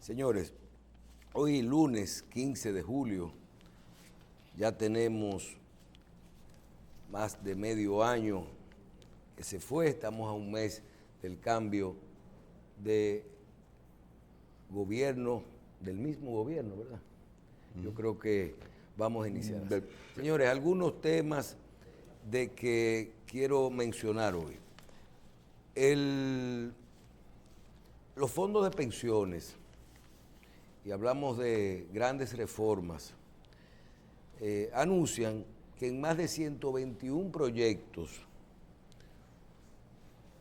Señores, hoy lunes 15 de julio ya tenemos más de medio año que se fue, estamos a un mes del cambio de gobierno, del mismo gobierno, ¿verdad? Yo creo que vamos a iniciar. Señores, algunos temas de que quiero mencionar hoy. Los fondos de pensiones, y hablamos de grandes reformas, anuncian que en más de 121 proyectos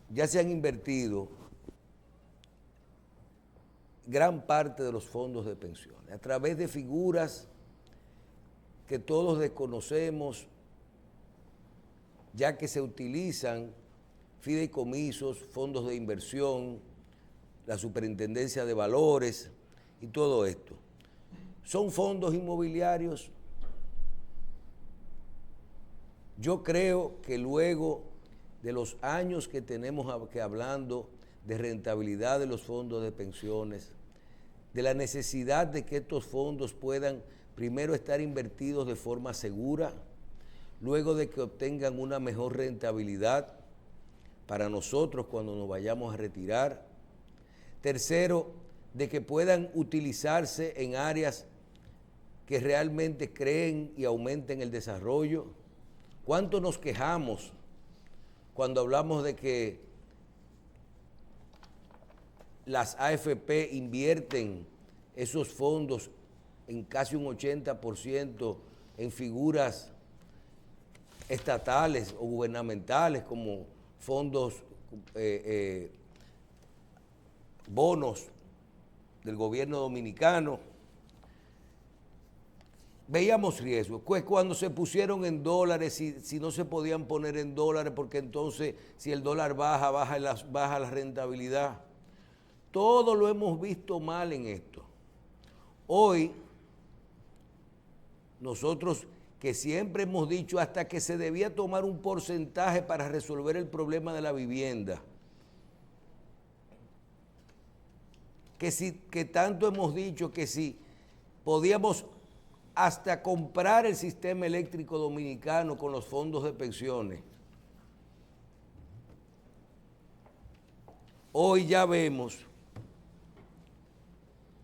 ya se han invertido gran parte de los fondos de pensiones a través de figuras que todos desconocemos, ya que se utilizan fideicomisos, fondos de inversión, la superintendencia de valores y todo esto. ¿Son fondos inmobiliarios? Yo creo que luego de los años que tenemos que hablando de rentabilidad de los fondos de pensiones, de la necesidad de que estos fondos puedan primero estar invertidos de forma segura, luego de que obtengan una mejor rentabilidad para nosotros cuando nos vayamos a retirar. Tercero, de que puedan utilizarse en áreas que realmente creen y aumenten el desarrollo. ¿Cuánto nos quejamos cuando hablamos de que las AFP invierten esos fondos en casi un 80% en figuras estatales o gubernamentales como fondos, bonos del gobierno dominicano? Veíamos riesgos, pues cuando se pusieron en dólares, si no se podían poner en dólares, porque entonces si el dólar baja la rentabilidad. Todo lo hemos visto mal en esto. Hoy, nosotros que siempre hemos dicho hasta que se debía tomar un porcentaje para resolver el problema de la vivienda, que tanto hemos dicho que si podíamos hasta comprar el sistema eléctrico dominicano con los fondos de pensiones. Hoy ya vemos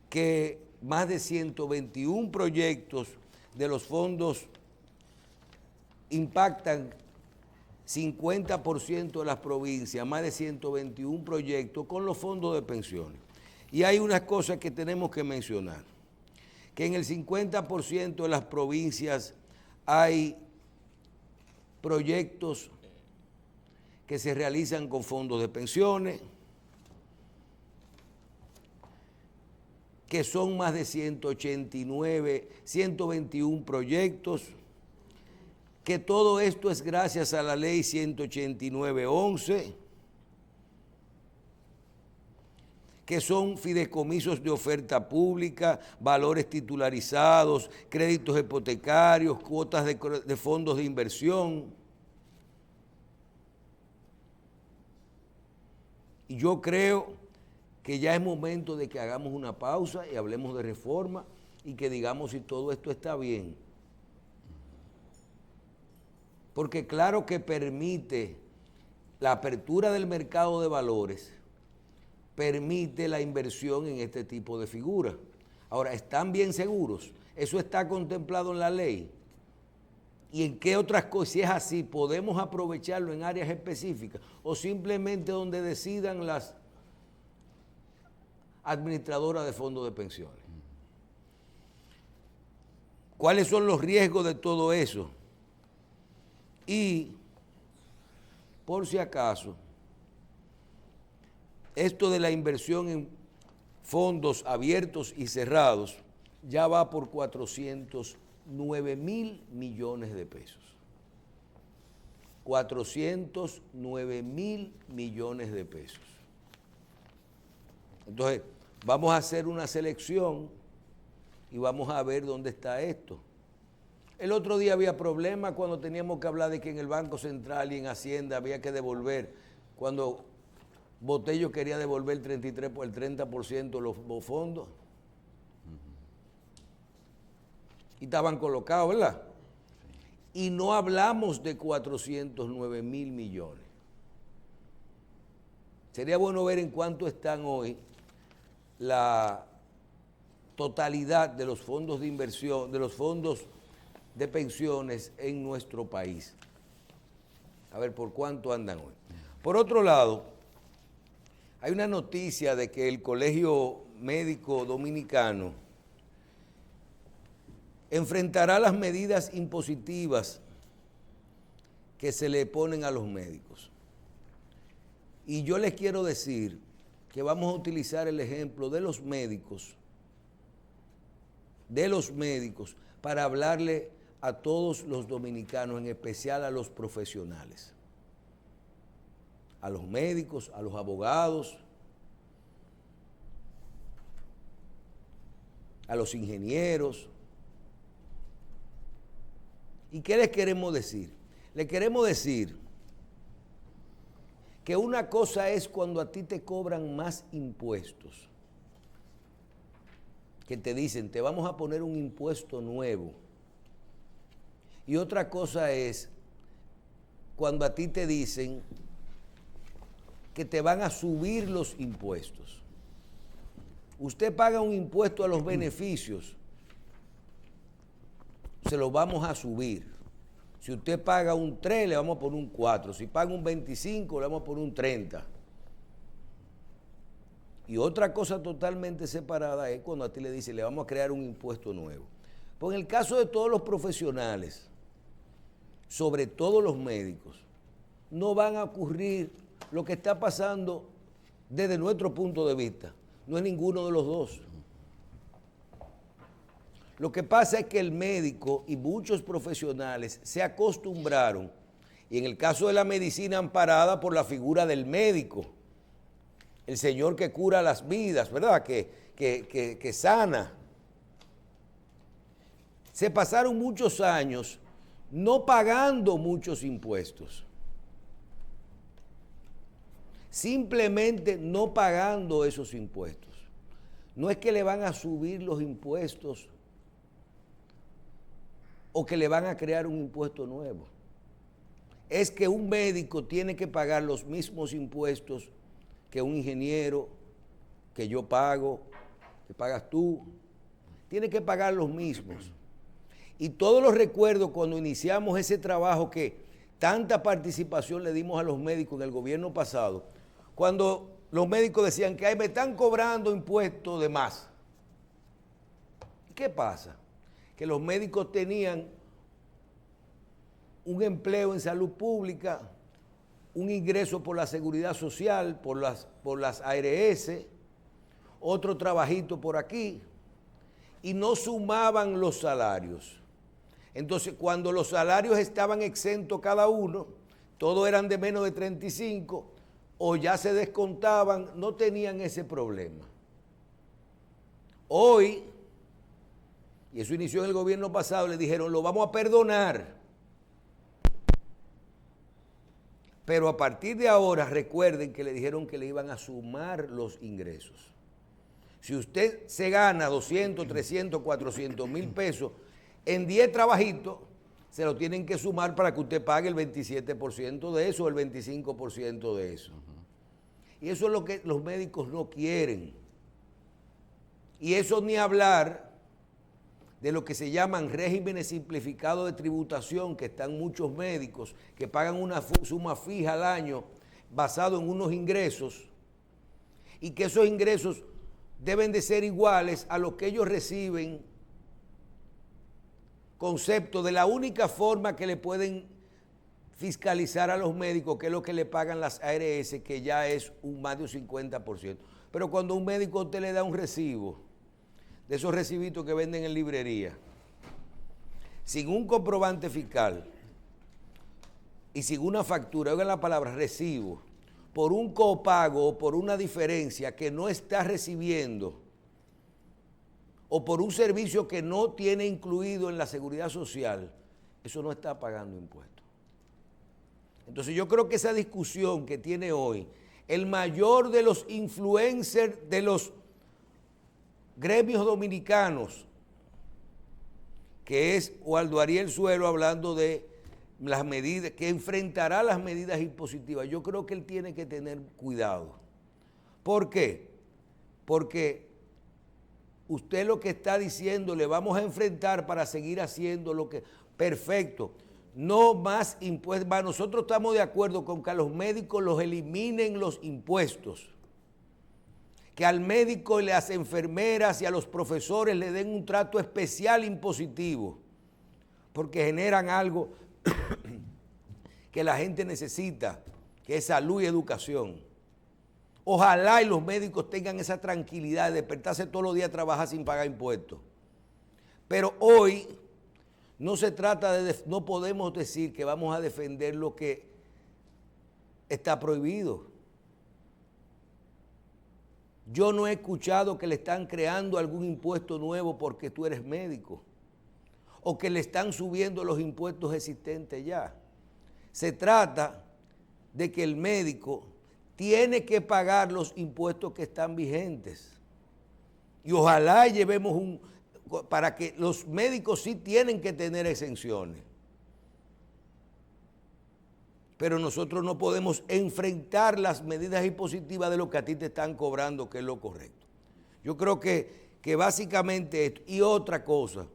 que más de 121 proyectos de los fondos impactan 50% de las provincias, más de 121 proyectos con los fondos de pensiones. Y hay unas cosas que tenemos que mencionar, que en el 50% de las provincias hay proyectos que se realizan con fondos de pensiones, que son más de 121 proyectos, que todo esto es gracias a la ley 189/11, que son fideicomisos de oferta pública, valores titularizados, créditos hipotecarios, cuotas de fondos de inversión. Y yo creo que ya es momento de que hagamos una pausa y hablemos de reforma y que digamos si todo esto está bien. Porque claro que permite la apertura del mercado de valores, permite la inversión en este tipo de figuras. Ahora, ¿están bien seguros? ¿Eso está contemplado en la ley? ¿Y en qué otras cosas, si es así, podemos aprovecharlo en áreas específicas o simplemente donde decidan las administradoras de fondos de pensiones? ¿Cuáles son los riesgos de todo eso? Y, por si acaso, esto de la inversión en fondos abiertos y cerrados ya va por 409,000 millones de pesos. 409,000 millones de pesos. Entonces, vamos a hacer una selección y vamos a ver dónde está esto. El otro día había problemas cuando teníamos que hablar de que en el Banco Central y en Hacienda había que devolver, cuando Botello quería devolver el 30% de los fondos. y estaban colocados, ¿verdad? Y no hablamos de 409 mil millones. Sería bueno ver en cuánto están hoy la totalidad de los fondos de inversión, de los fondos de pensiones en nuestro país. A ver por cuánto andan hoy. Por otro lado, hay una noticia de que el Colegio Médico Dominicano enfrentará las medidas impositivas que se le ponen a los médicos. Y yo les quiero decir que vamos a utilizar el ejemplo de los médicos para hablarle a todos los dominicanos, en especial a los profesionales, a los médicos, a los abogados, a los ingenieros. ¿Y qué les queremos decir? Les queremos decir que una cosa es cuando a ti te cobran más impuestos, que te dicen, te vamos a poner un impuesto nuevo. Y otra cosa es cuando a ti te dicen que te van a subir los impuestos. Usted paga un impuesto a los beneficios, se lo vamos a subir. Si usted paga un 3, le vamos a poner un 4. Si paga un 25, le vamos a poner un 30. Y otra cosa totalmente separada es cuando a ti le dicen, le vamos a crear un impuesto nuevo. Pues en el caso de todos los profesionales, sobre todo los médicos, no van a ocurrir lo que está pasando desde nuestro punto de vista. No es ninguno de los dos. Lo que pasa es que el médico y muchos profesionales se acostumbraron, y en el caso de la medicina amparada por la figura del médico, el señor que cura las vidas, ¿verdad? Que sana. Se pasaron muchos años no pagando muchos impuestos. Simplemente no pagando esos impuestos. No es que le van a subir los impuestos o que le van a crear un impuesto nuevo. Es que un médico tiene que pagar los mismos impuestos que un ingeniero, que yo pago, que pagas tú. Tiene que pagar los mismos. Y todos los recuerdo cuando iniciamos ese trabajo que tanta participación le dimos a los médicos en el gobierno pasado, cuando los médicos decían que me están cobrando impuestos de más. ¿Qué pasa? Que los médicos tenían un empleo en salud pública, un ingreso por la seguridad social, por las ARS, otro trabajito por aquí, y no sumaban los salarios. Entonces, cuando los salarios estaban exentos cada uno, todos eran de menos de 35, o ya se descontaban, no tenían ese problema. Hoy, y eso inició en el gobierno pasado, le dijeron, lo vamos a perdonar. Pero a partir de ahora, recuerden que le dijeron que le iban a sumar los ingresos. Si usted se gana 200, 300, 400 mil pesos, en 10 trabajitos, se lo tienen que sumar para que usted pague el 27% de eso o el 25% de eso. Y eso es lo que los médicos no quieren. Y eso ni hablar de lo que se llaman regímenes simplificados de tributación, que están muchos médicos que pagan una suma fija al año basado en unos ingresos, y que esos ingresos deben de ser iguales a lo que ellos reciben, concepto de la única forma que le pueden fiscalizar a los médicos, que es lo que le pagan las ARS, que ya es más de un 50%. Pero cuando un médico a usted le da un recibo, de esos recibitos que venden en librería, sin un comprobante fiscal y sin una factura, oigan la palabra recibo, por un copago o por una diferencia que no está recibiendo, o por un servicio que no tiene incluido en la seguridad social, eso no está pagando impuestos. Entonces yo creo que esa discusión que tiene hoy el mayor de los influencers de los gremios dominicanos, que es Waldo Ariel Suero, hablando de las medidas, que enfrentará las medidas impositivas. Yo creo que él tiene que tener cuidado. ¿Por qué? Porque usted lo que está diciendo, le vamos a enfrentar para seguir haciendo lo que... Perfecto. No más impuestos. Nosotros estamos de acuerdo con que a los médicos los eliminen los impuestos. Que al médico y a las enfermeras y a los profesores le den un trato especial impositivo. Porque generan algo que la gente necesita, que es salud y educación. Ojalá y los médicos tengan esa tranquilidad de despertarse todos los días a trabajar sin pagar impuestos. Pero hoy no se trata de, no podemos decir que vamos a defender lo que está prohibido. Yo no he escuchado que le están creando algún impuesto nuevo porque tú eres médico, o que le están subiendo los impuestos existentes ya. Se trata de que el médico tiene que pagar los impuestos que están vigentes. Y ojalá llevemos para que los médicos sí tienen que tener exenciones. Pero nosotros no podemos enfrentar las medidas impositivas de lo que a ti te están cobrando, que es lo correcto. Yo creo que básicamente esto. Y otra cosa,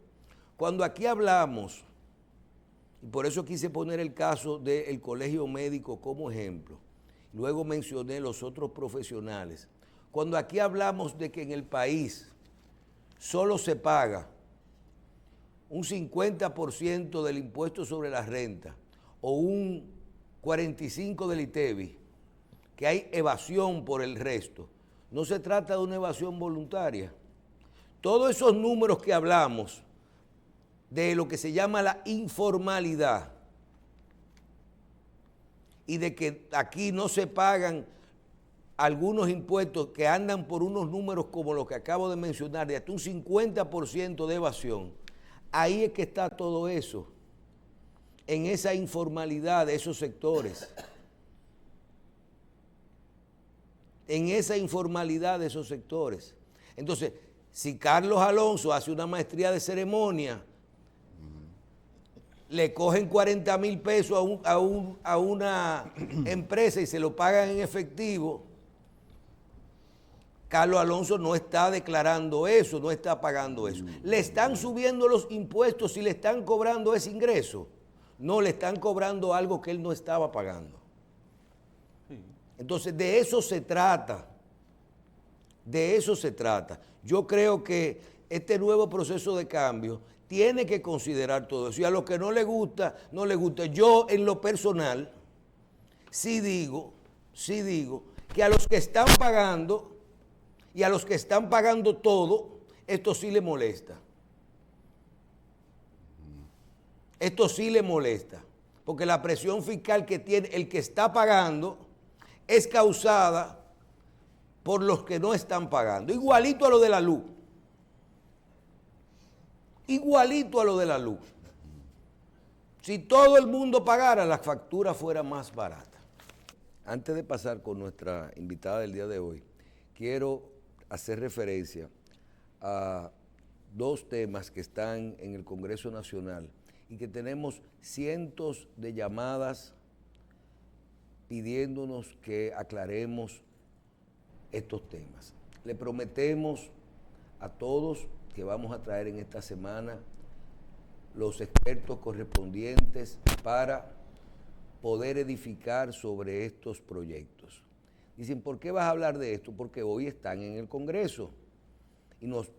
cuando aquí hablamos, y por eso quise poner el caso del colegio médico como ejemplo, luego mencioné los otros profesionales. Cuando aquí hablamos de que en el país solo se paga un 50% del impuesto sobre la renta o un 45% del ITEVI, que hay evasión por el resto, no se trata de una evasión voluntaria. Todos esos números que hablamos de lo que se llama la informalidad y de que aquí no se pagan algunos impuestos que andan por unos números como los que acabo de mencionar, de hasta un 50% de evasión, ahí es que está todo eso, en esa informalidad de esos sectores, en esa informalidad de esos sectores. Entonces, si Carlos Alonso hace una maestría de ceremonia, le cogen 40,000 pesos a una empresa y se lo pagan en efectivo, Carlos Alonso no está declarando eso, no está pagando eso. Le están subiendo los impuestos y le están cobrando ese ingreso. No, le están cobrando algo que él no estaba pagando. Entonces, de eso se trata. De eso se trata. Yo creo que este nuevo proceso de cambio tiene que considerar todo eso. Y a los que no le gusta, no le gusta. Yo, en lo personal, sí digo que a los que están pagando y a los que están pagando todo, esto sí le molesta. Esto sí le molesta, porque la presión fiscal que tiene el que está pagando es causada por los que no están pagando. Igualito a lo de la luz. Igualito a lo de la luz. Si todo el mundo pagara, la factura fuera más barata. Antes de pasar con nuestra invitada del día de hoy, quiero hacer referencia a dos temas que están en el Congreso Nacional y que tenemos cientos de llamadas pidiéndonos que aclaremos estos temas. Le prometemos a todos que vamos a traer en esta semana los expertos correspondientes para poder edificar sobre estos proyectos. Dicen, ¿por qué vas a hablar de esto? Porque hoy están en el Congreso y nos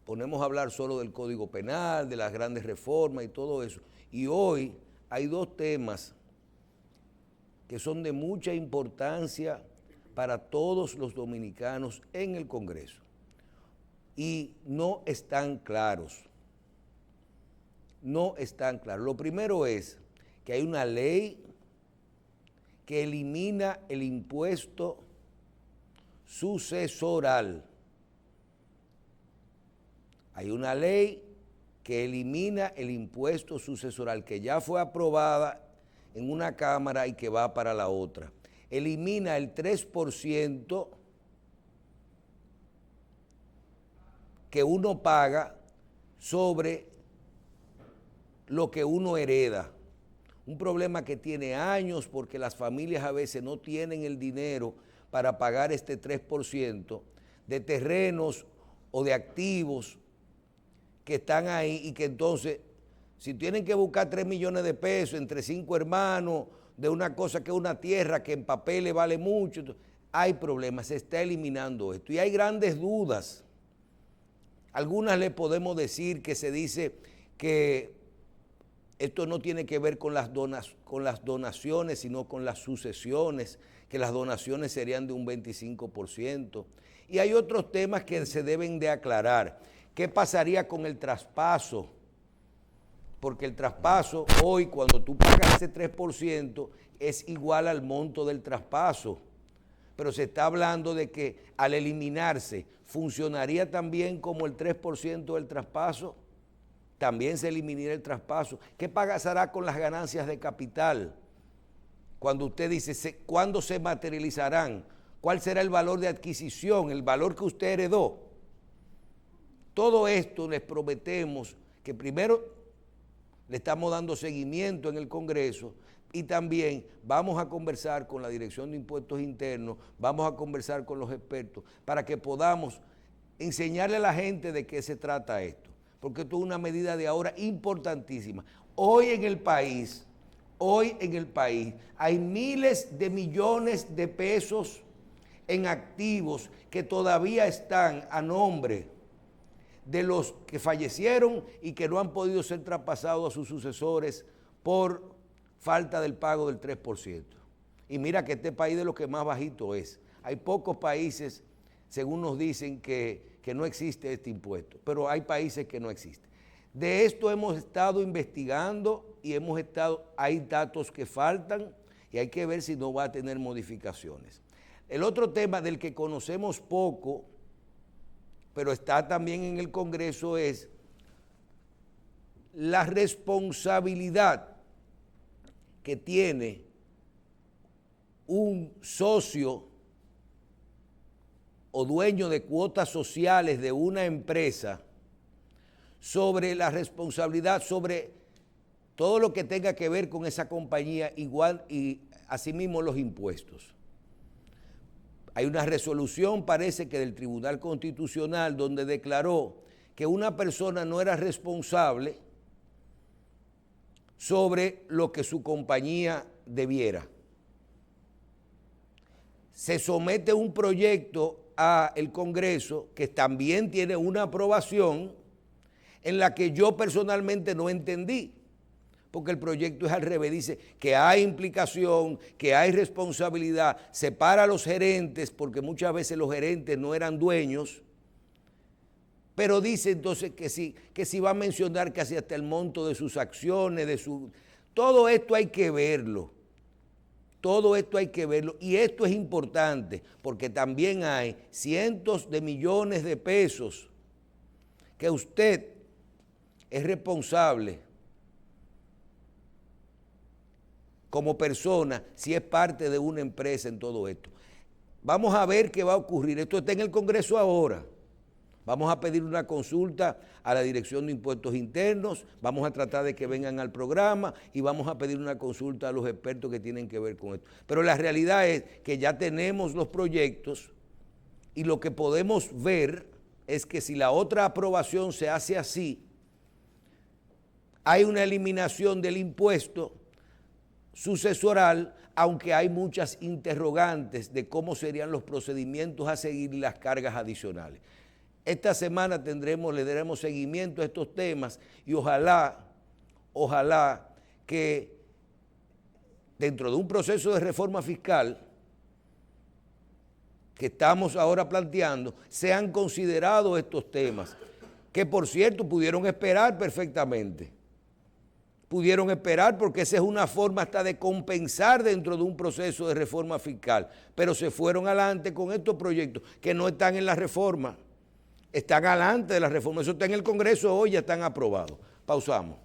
ponemos a hablar solo del Código Penal, de las grandes reformas y todo eso. Y hoy hay dos temas que son de mucha importancia para todos los dominicanos en el Congreso y no están claros. No están claros. Lo primero es que hay una ley que elimina el impuesto sucesoral. Hay una ley que elimina el impuesto sucesoral que ya fue aprobada en una Cámara y que va para la otra. Elimina el 3% que uno paga sobre lo que uno hereda. Un problema que tiene años porque las familias a veces no tienen el dinero para pagar este 3% de terrenos o de activos que están ahí y que entonces, si tienen que buscar 3 millones de pesos entre 5 hermanos de una cosa que es una tierra que en papeles vale mucho, hay problemas, se está eliminando esto y hay grandes dudas. Algunas le podemos decir que se dice que esto no tiene que ver con las donaciones, sino con las sucesiones, que las donaciones serían de un 25%. Y hay otros temas que se deben de aclarar. ¿Qué pasaría con el traspaso? Porque el traspaso hoy, cuando tú pagas ese 3%, es igual al monto del traspaso. Pero se está hablando de que al eliminarse, ¿funcionaría también como el 3% del traspaso? También se eliminaría el traspaso. ¿Qué pasará con las ganancias de capital? Cuando usted dice, ¿cuándo se materializarán? ¿Cuál será el valor de adquisición, el valor que usted heredó? Todo esto les prometemos que primero le estamos dando seguimiento en el Congreso y también vamos a conversar con la Dirección de Impuestos Internos, vamos a conversar con los expertos para que podamos enseñarle a la gente de qué se trata esto, porque esto es una medida de ahora importantísima. Hoy en el país hay miles de millones de pesos en activos que todavía están a nombre de los que fallecieron y que no han podido ser traspasados a sus sucesores por falta del pago del 3%. Y mira que este país de lo que más bajito es. Hay pocos países, según nos dicen, que no existe este impuesto, pero hay países que no existen. De esto hemos estado investigando y hay datos que faltan y hay que ver si no va a tener modificaciones. El otro tema del que conocemos poco, pero está también en el Congreso, es la responsabilidad que tiene un socio o dueño de cuotas sociales de una empresa sobre la responsabilidad, sobre todo lo que tenga que ver con esa compañía, igual y asimismo los impuestos. Hay una resolución, parece que del Tribunal Constitucional, donde declaró que una persona no era responsable sobre lo que su compañía debiera. Se somete un proyecto al Congreso que también tiene una aprobación en la que yo personalmente no entendí, porque el proyecto es al revés, dice que hay implicación, que hay responsabilidad, separa a los gerentes, porque muchas veces los gerentes no eran dueños, pero dice entonces que sí va a mencionar casi hasta el monto de sus acciones, todo esto hay que verlo. Todo esto hay que verlo y esto es importante porque también hay cientos de millones de pesos que usted es responsable como persona si es parte de una empresa en todo esto. Vamos a ver qué va a ocurrir. Esto está en el Congreso ahora. Vamos a pedir una consulta a la Dirección de Impuestos Internos, vamos a tratar de que vengan al programa y vamos a pedir una consulta a los expertos que tienen que ver con esto. Pero la realidad es que ya tenemos los proyectos y lo que podemos ver es que si la otra aprobación se hace así, hay una eliminación del impuesto sucesoral, aunque hay muchas interrogantes de cómo serían los procedimientos a seguir y las cargas adicionales. Esta semana le daremos seguimiento a estos temas y ojalá que dentro de un proceso de reforma fiscal que estamos ahora planteando, sean considerados estos temas, que por cierto pudieron esperar perfectamente. Pudieron esperar porque esa es una forma hasta de compensar dentro de un proceso de reforma fiscal, pero se fueron adelante con estos proyectos que no están en la reforma. Están adelante de la reforma, eso está en el Congreso hoy, ya están aprobados. Pausamos.